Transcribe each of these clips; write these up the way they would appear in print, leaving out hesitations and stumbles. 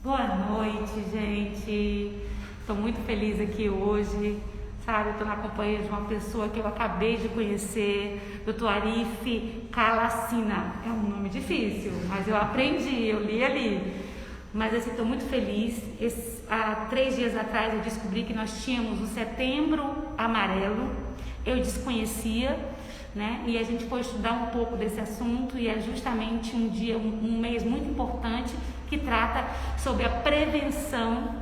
Boa noite, gente. Estou muito feliz aqui hoje, sabe? Estou na companhia de uma pessoa que eu acabei de conhecer, Dr. Arif Kalacina. É um nome difícil, mas eu aprendi, eu li ali. Mas assim, estou muito feliz. Há 3 dias atrás eu descobri que nós tínhamos o Setembro Amarelo. Eu desconhecia, né? E a gente foi estudar um pouco desse assunto e é justamente um mês muito importante que trata sobre a prevenção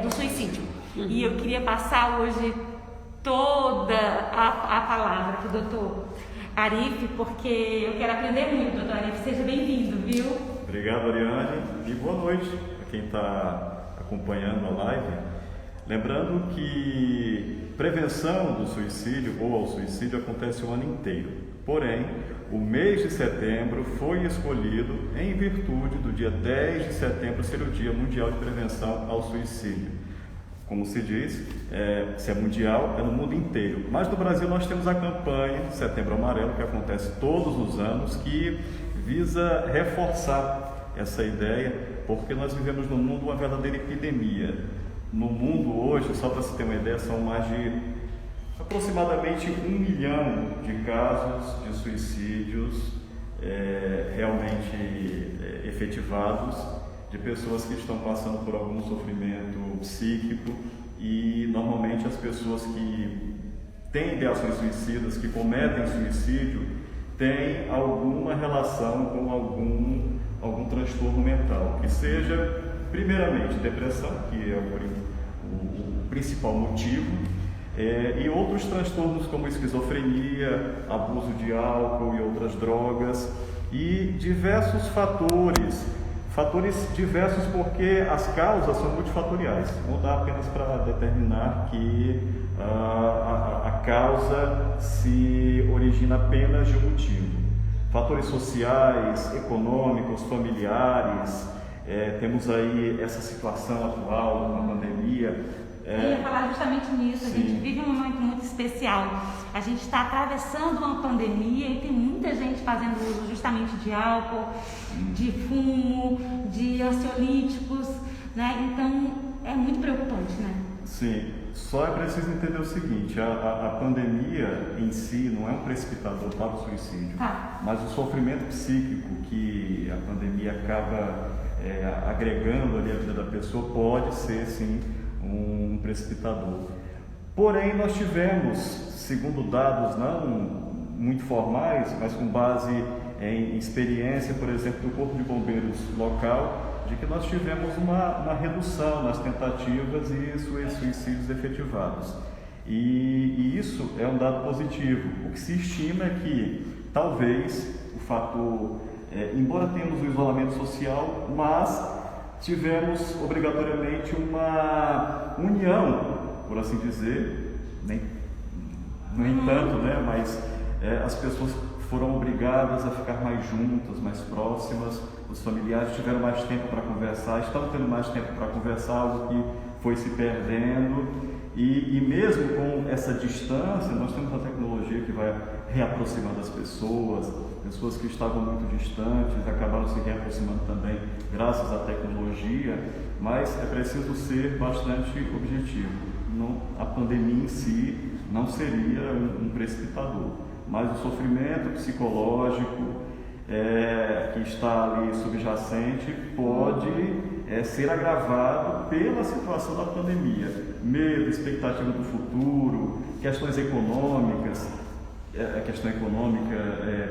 do suicídio. E eu queria passar hoje toda a palavra para o doutor Arif, porque eu quero aprender muito, doutor Arif. Seja bem-vindo, viu? Obrigado, Ariane, e boa noite a quem está acompanhando a live. Lembrando que prevenção do suicídio ou ao suicídio acontece o ano inteiro. Porém, o mês de setembro foi escolhido em virtude do dia 10 de setembro ser o Dia Mundial de Prevenção ao Suicídio. Como se diz, se é mundial, é no mundo inteiro. Mas no Brasil nós temos a campanha Setembro Amarelo, que acontece todos os anos, que visa reforçar essa ideia, porque nós vivemos num mundo uma verdadeira epidemia. No mundo hoje, só para se ter uma ideia, são mais de aproximadamente 1 milhão de casos de suicídios realmente efetivados, de pessoas que estão passando por algum sofrimento psíquico, e normalmente as pessoas que têm ideações suicidas, que cometem suicídio, têm alguma relação com algum transtorno mental, que seja primeiramente depressão, que é o principal motivo, e outros transtornos como esquizofrenia, abuso de álcool e outras drogas, e diversos fatores diversos, porque as causas são multifatoriais. Não dá apenas para determinar que a causa se origina apenas de um motivo. Fatores sociais, econômicos, familiares. Temos aí essa situação atual, uma pandemia. Eu ia falar justamente nisso. Sim. A gente vive um momento muito especial. A gente está atravessando uma pandemia e tem muita gente fazendo uso justamente de álcool, de fumo, de ansiolíticos, né? Então é muito preocupante, né? Sim, só é preciso entender o seguinte: a pandemia em si não é um precipitador para o suicídio, mas o sofrimento psíquico que a pandemia acaba agregando ali a vida da pessoa pode ser sim um precipitador. Porém, nós tivemos, segundo dados não muito formais, mas com base em experiência, por exemplo, do Corpo de Bombeiros local, de que nós tivemos uma redução nas tentativas e suicídios efetivados. E isso é um dado positivo. O que se estima é que talvez o fator, embora tenhamos o isolamento social, mas tivemos obrigatoriamente uma união, por assim dizer, nem tanto, né? Mas as pessoas foram obrigadas a ficar mais juntas, mais próximas, os familiares tiveram mais tempo para conversar, estão tendo mais tempo para conversar, algo que foi se perdendo, e mesmo com essa distância, nós temos a tecnologia que vai reaproximando as pessoas que estavam muito distantes acabaram se reaproximando também graças à tecnologia, mas é preciso ser bastante objetivo. A pandemia em si não seria um precipitador, mas o sofrimento psicológico que está ali subjacente pode ser agravado pela situação da pandemia. Medo, expectativa do futuro, questões econômicas, a questão econômica,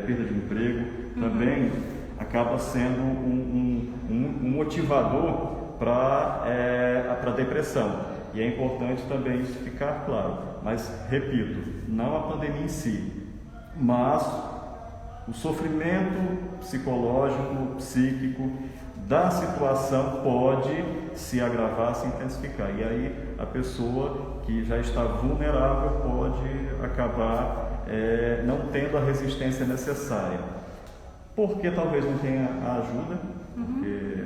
perda de emprego, também acaba sendo um motivador para a depressão. E é importante também isso ficar claro. Mas, repito, não a pandemia em si, mas o sofrimento psicológico, psíquico da situação pode se agravar, se intensificar. E aí a pessoa que já está vulnerável pode acabar não tendo a resistência necessária. Porque talvez não tenha a ajuda, porque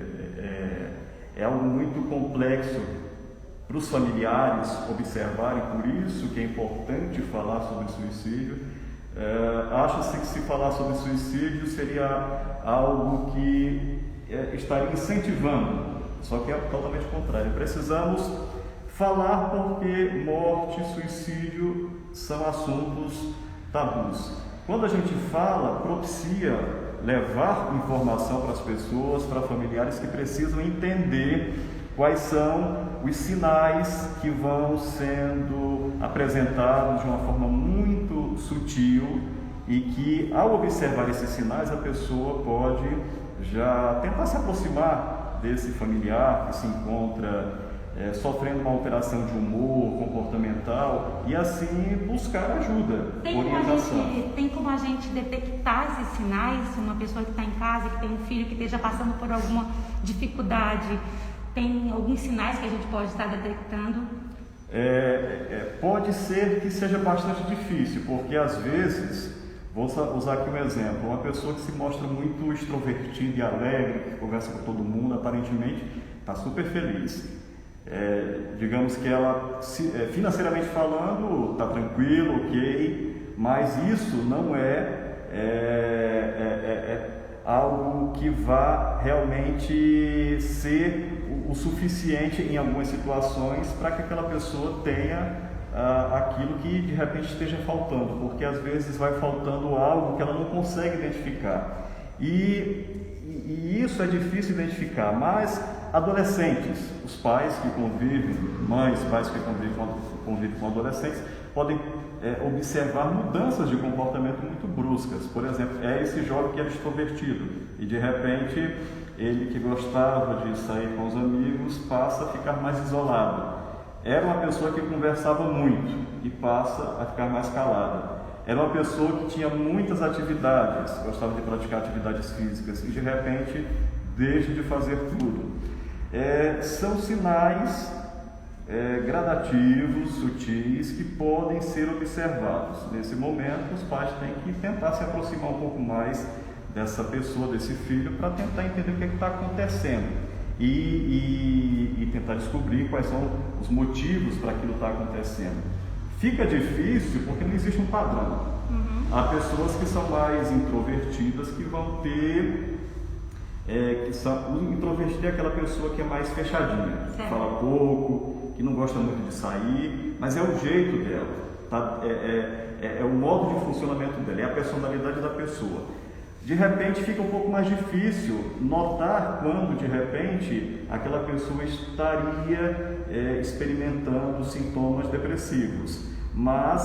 é algo muito complexo para os familiares observarem, por isso que é importante falar sobre suicídio. Acha-se que se falar sobre suicídio seria algo que estaria incentivando, só que é totalmente o contrário. Precisamos falar porque morte e suicídio são assuntos tabus. Quando a gente fala, propicia levar informação para as pessoas, para familiares que precisam entender quais são os sinais que vão sendo apresentados de uma forma muito sutil e que, ao observar esses sinais, a pessoa pode já tentar se aproximar desse familiar que se encontra sofrendo uma alteração de humor, comportamental, e assim buscar ajuda, orientação. Tem como a gente detectar esses sinais? Uma pessoa que está em casa, que tem um filho que esteja passando por alguma dificuldade, tem alguns sinais que a gente pode estar detectando? Pode ser que seja bastante difícil, porque às vezes, vou usar aqui um exemplo, uma pessoa que se mostra muito extrovertida e alegre, que conversa com todo mundo, aparentemente está super feliz. Digamos que ela, financeiramente falando, está tranquilo, ok, mas isso não é algo que vá realmente ser o suficiente em algumas situações para que aquela pessoa tenha aquilo que de repente esteja faltando, porque às vezes vai faltando algo que ela não consegue identificar. E isso é difícil identificar, mas adolescentes, os pais que convivem, mães, pais que convivem com adolescentes, podem observar mudanças de comportamento muito bruscas. Por exemplo, esse jovem que era extrovertido e de repente ele que gostava de sair com os amigos passa a ficar mais isolado. Era uma pessoa que conversava muito e passa a ficar mais calada. Era uma pessoa que tinha muitas atividades, gostava de praticar atividades físicas e de repente deixa de fazer tudo. São sinais gradativos, sutis, que podem ser observados. Nesse momento, os pais têm que tentar se aproximar um pouco mais dessa pessoa, desse filho, para tentar entender o que está acontecendo e tentar descobrir quais são os motivos para aquilo estar acontecendo. Fica difícil porque não existe um padrão. Há pessoas que são mais introvertidas que vão ter... introvertido é aquela pessoa que é mais fechadinha, que fala pouco, que não gosta muito de sair, mas é o jeito dela, tá? É o modo de funcionamento dela, é a personalidade da pessoa. De repente fica um pouco mais difícil notar quando de repente aquela pessoa estaria experimentando sintomas depressivos, mas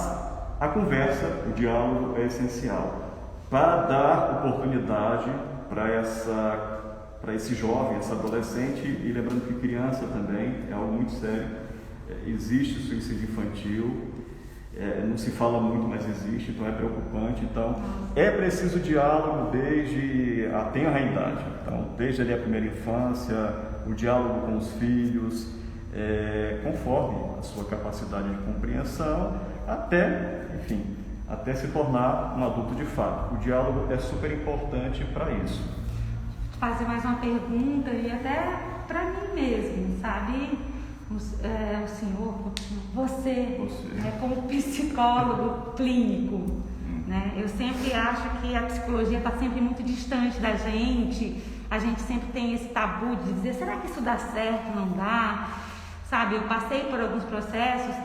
a conversa, o diálogo é essencial para dar oportunidade para esse jovem, essa adolescente, e lembrando que criança também é algo muito sério. Existe suicídio infantil, não se fala muito, mas existe, então é preocupante. Então é preciso diálogo desde a tenra idade, então desde ali a primeira infância, o diálogo com os filhos, conforme a sua capacidade de compreensão, até se tornar um adulto de fato. O diálogo é super importante para isso. Fazer mais uma pergunta e até para mim mesmo, sabe? O senhor, você. Como psicólogo clínico, né? Eu sempre acho que a psicologia está sempre muito distante da gente. A gente sempre tem esse tabu de dizer, será que isso dá certo, não dá? Sabe, eu passei por alguns processos.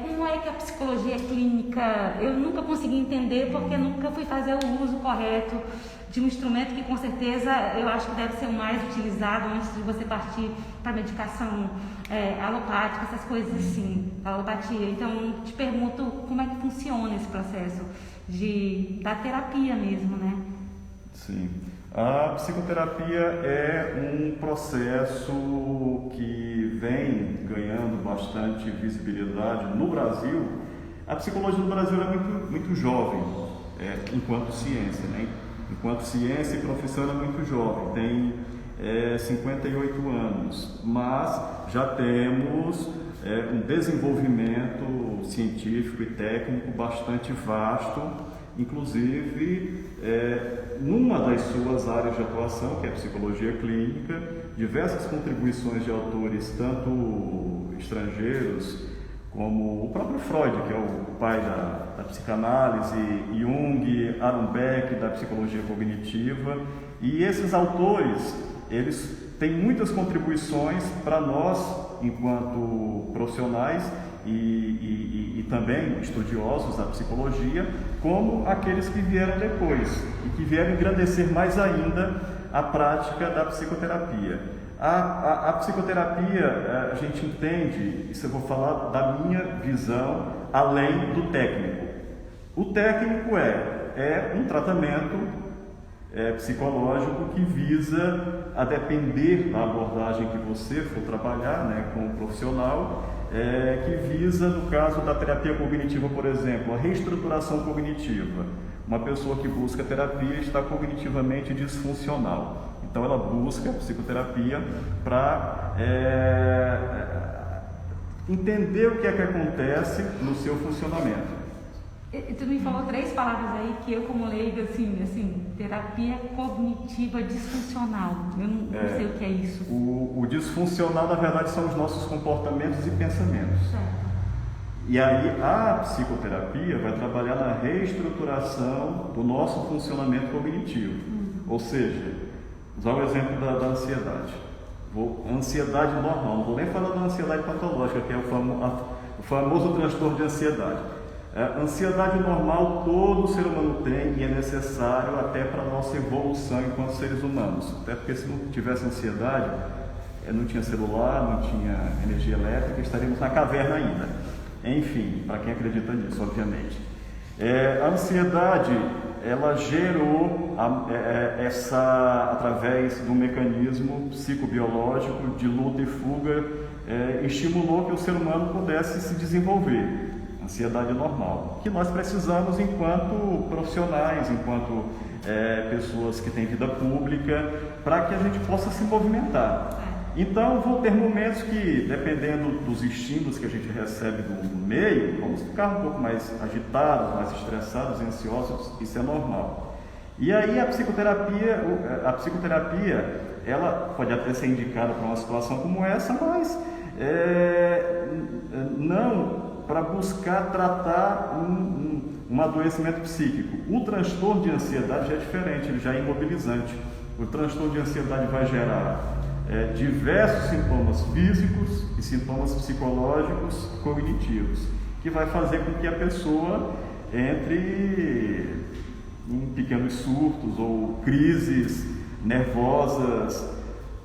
Como é que a psicologia clínica, eu nunca consegui entender porque nunca fui fazer o uso correto de um instrumento que com certeza eu acho que deve ser o mais utilizado antes de você partir para medicação alopática, essas coisas assim, alopatia. Então te pergunto como é que funciona esse processo da terapia mesmo, né? Sim. A psicoterapia é um processo que vem ganhando bastante visibilidade no Brasil. A psicologia no Brasil é muito, muito jovem, enquanto ciência, né? Enquanto ciência e profissão é muito jovem, tem 58 anos, mas já temos um desenvolvimento científico e técnico bastante vasto, inclusive numa das suas áreas de atuação, que é a psicologia clínica, diversas contribuições de autores, tanto estrangeiros, como o próprio Freud, que é o pai da psicanálise, Jung, Aaron Beck, da psicologia cognitiva, e esses autores eles têm muitas contribuições para nós, enquanto profissionais e também estudiosos da psicologia, como aqueles que vieram depois e que vieram engrandecer mais ainda a prática da psicoterapia. A psicoterapia, a gente entende, isso eu vou falar da minha visão, além do técnico. O técnico é um tratamento psicológico que visa, a depender da abordagem que você for trabalhar, né, com o profissional, que visa, no caso da terapia cognitiva, por exemplo, a reestruturação cognitiva. Uma pessoa que busca terapia está cognitivamente disfuncional. Então ela busca a psicoterapia para entender o que é que acontece no seu funcionamento. E tu me falou 3 palavras aí que eu, como leigo, assim, terapia cognitiva disfuncional. Eu não sei o que é isso. O disfuncional, na verdade, são os nossos comportamentos e pensamentos. Certo. E aí a psicoterapia vai trabalhar na reestruturação do nosso funcionamento cognitivo. Ou seja, usar o exemplo da ansiedade. Ansiedade normal, não vou nem falar da ansiedade patológica, que é o famoso transtorno de ansiedade. Ansiedade normal todo ser humano tem e é necessário até para a nossa evolução enquanto seres humanos. Até porque se não tivesse ansiedade, não tinha celular, não tinha energia elétrica, estaríamos na caverna ainda. Enfim, para quem acredita nisso, obviamente. A ansiedade, ela gerou através do mecanismo psicobiológico de luta e fuga, estimulou que o ser humano pudesse se desenvolver. Ansiedade normal, que nós precisamos enquanto profissionais, enquanto pessoas que têm vida pública, para que a gente possa se movimentar. Então, vão ter momentos que, dependendo dos estímulos que a gente recebe do meio, vamos ficar um pouco mais agitados, mais estressados, ansiosos, isso é normal. E aí a psicoterapia, ela pode até ser indicada para uma situação como essa, mas não para buscar tratar um adoecimento psíquico. O transtorno de ansiedade já é diferente, ele já é imobilizante. O transtorno de ansiedade vai gerar diversos sintomas físicos e sintomas psicológicos cognitivos, que vai fazer com que a pessoa entre em pequenos surtos ou crises nervosas,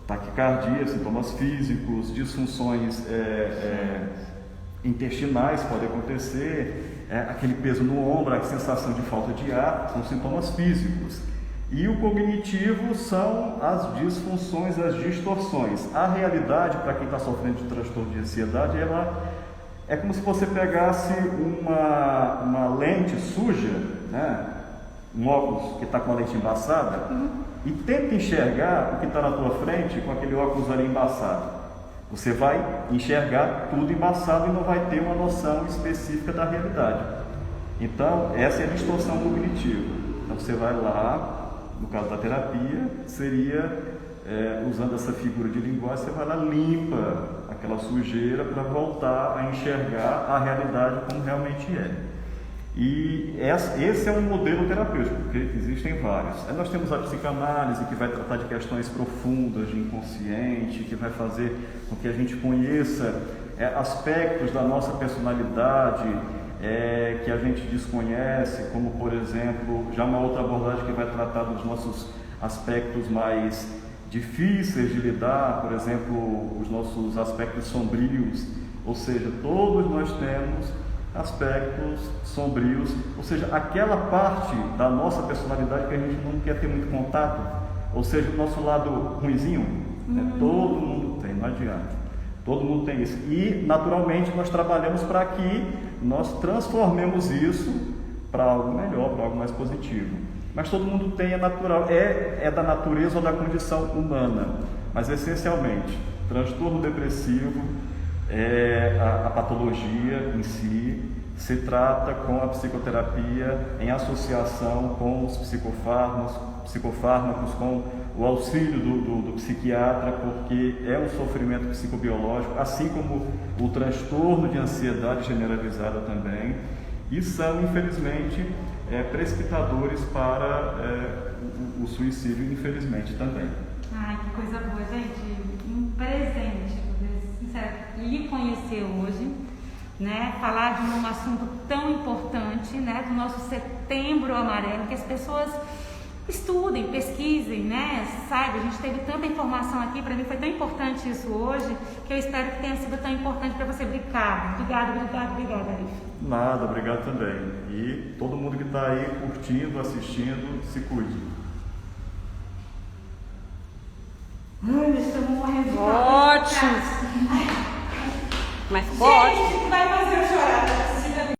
taquicardia, sintomas físicos, disfunções intestinais podem acontecer, aquele peso no ombro, a sensação de falta de ar, são sintomas físicos. E o cognitivo são as disfunções, as distorções. A realidade, para quem está sofrendo de transtorno de ansiedade, ela é como se você pegasse uma lente suja, né? Um óculos que está com a lente embaçada, e tenta enxergar o que está na tua frente com aquele óculos ali embaçado. Você vai enxergar tudo embaçado e não vai ter uma noção específica da realidade. Então, essa é a distorção cognitiva. Então, você vai lá, no caso da terapia, seria, usando essa figura de linguagem, você vai lá, limpa aquela sujeira para voltar a enxergar a realidade como realmente é. E esse é um modelo terapêutico, porque existem vários. Aí nós temos a psicanálise, que vai tratar de questões profundas, de inconsciente, que vai fazer com que a gente conheça aspectos da nossa personalidade que a gente desconhece, como, por exemplo, já uma outra abordagem que vai tratar dos nossos aspectos mais difíceis de lidar, por exemplo, os nossos aspectos sombrios, ou seja, todos nós temos aspectos sombrios, ou seja, aquela parte da nossa personalidade que a gente não quer ter muito contato, ou seja, o nosso lado ruinzinho, né? Todo mundo tem, não adianta, todo mundo tem isso, e naturalmente nós trabalhamos para que nós transformemos isso para algo melhor, para algo mais positivo, mas todo mundo tem, é natural, é da natureza ou da condição humana, mas essencialmente, transtorno depressivo, a patologia em si se trata com a psicoterapia em associação com os psicofármacos, com o auxílio do psiquiatra, porque é um sofrimento psicobiológico, assim como o transtorno de ansiedade generalizada também, e são, infelizmente, precipitadores para o suicídio, infelizmente, também. Ai, que coisa né, falar de um assunto tão importante, né, do nosso Setembro Amarelo, que as pessoas estudem, pesquisem, né, sabe, a gente teve tanta informação aqui, para mim foi tão importante isso hoje, que eu espero que tenha sido tão importante para você. Obrigada, Arif. Nada, obrigado também. E todo mundo que está aí curtindo, assistindo, se cuide. Ai, estamos morrendo. Ótimo! Mas pode.